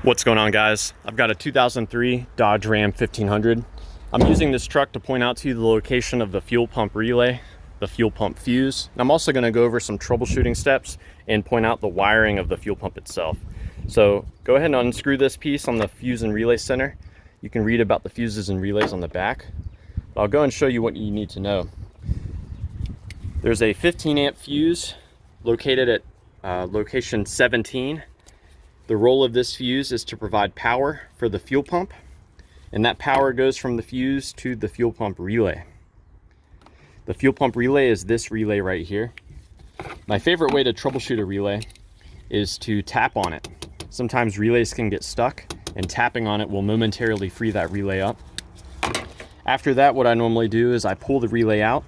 What's going on, guys? I've got a 2003 Dodge Ram 1500. I'm using this truck to point out to you the location of the fuel pump relay, the fuel pump fuse. And I'm also going to go over some troubleshooting steps and point out the wiring of the fuel pump itself. So go ahead and unscrew this piece on the fuse and relay center. You can read about the fuses and relays on the back. But I'll go and show you what you need to know. There's a 15 amp fuse located at location 17. The role of this fuse is to provide power for the fuel pump, and that power goes from the fuse to the fuel pump relay. The fuel pump relay is this relay right here. My favorite way to troubleshoot a relay is to tap on it. Sometimes relays can get stuck, and tapping on it will momentarily free that relay up. After that, what I normally do is I pull the relay out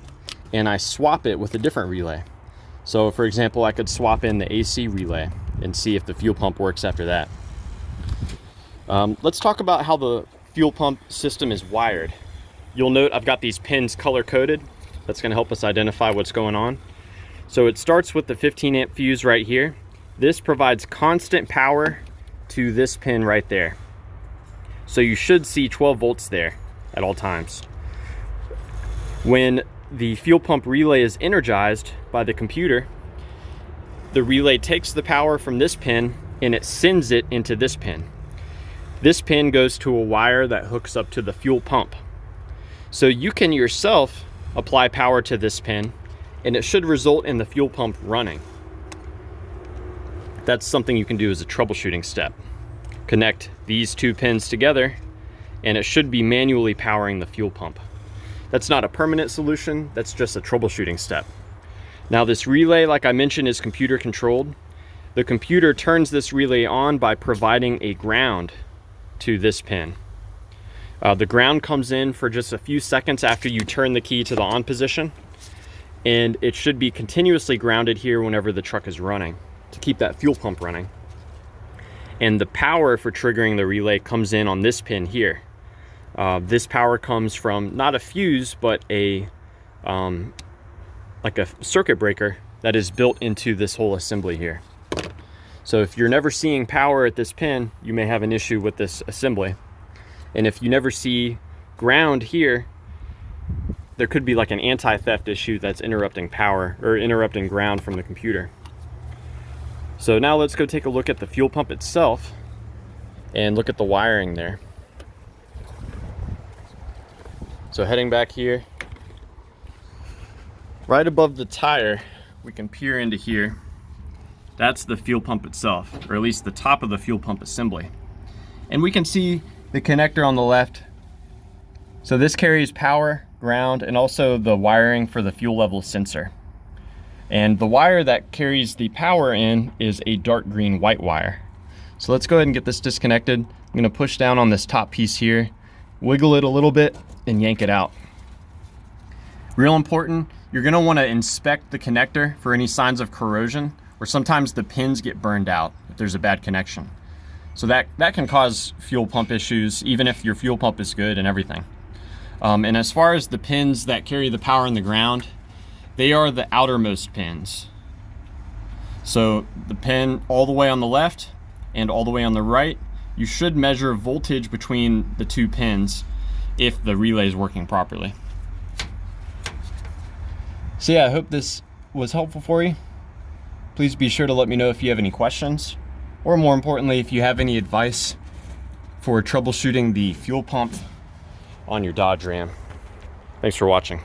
and I swap it with a different relay. So for example, I could swap in the AC relay and see if the fuel pump works after that. Let's talk about how the fuel pump system is wired. You'll note I've got these pins color coded. That's going to help us identify what's going on. So it starts with the 15 amp fuse right here. This provides constant power to this pin right there. So you should see 12 volts there at all times. When the fuel pump relay is energized by the computer, the relay takes the power from this pin and it sends it into this pin. This pin goes to a wire that hooks up to the fuel pump. So you can yourself apply power to this pin and it should result in the fuel pump running. That's something you can do as a troubleshooting step. Connect these two pins together and it should be manually powering the fuel pump. That's not a permanent solution, that's just a troubleshooting step. Now this relay, like I mentioned, is computer controlled. The computer turns this relay on by providing a ground to this pin. The ground comes in for just a few seconds after you turn the key to the on position, and it should be continuously grounded here whenever the truck is running to keep that fuel pump running. And the power for triggering the relay comes in on this pin here. This power comes from not a fuse, but like a circuit breaker that is built into this whole assembly here. So if you're never seeing power at this pin, you may have an issue with this assembly. And if you never see ground here, there could be like an anti-theft issue that's interrupting power or interrupting ground from the computer. So now let's go take a look at the fuel pump itself and look at the wiring there. So heading back here, right above the tire, we can peer into here. That's the fuel pump itself, or at least the top of the fuel pump assembly. And we can see the connector on the left. So this carries power, ground, and also the wiring for the fuel level sensor. And the wire that carries the power in is a dark green white wire. So let's go ahead and get this disconnected. I'm gonna push down on this top piece here, wiggle it a little bit, and yank it out. Real important, you're gonna wanna inspect the connector for any signs of corrosion, or sometimes the pins get burned out if there's a bad connection. So that can cause fuel pump issues, even if your fuel pump is good and everything. And as far as the pins that carry the power in the ground, they are the outermost pins. So the pin all the way on the left and all the way on the right, you should measure voltage between the two pins if the relay is working properly. So yeah, I hope this was helpful for you. Please be sure to let me know if you have any questions, or more importantly, if you have any advice for troubleshooting the fuel pump on your Dodge Ram. Thanks for watching.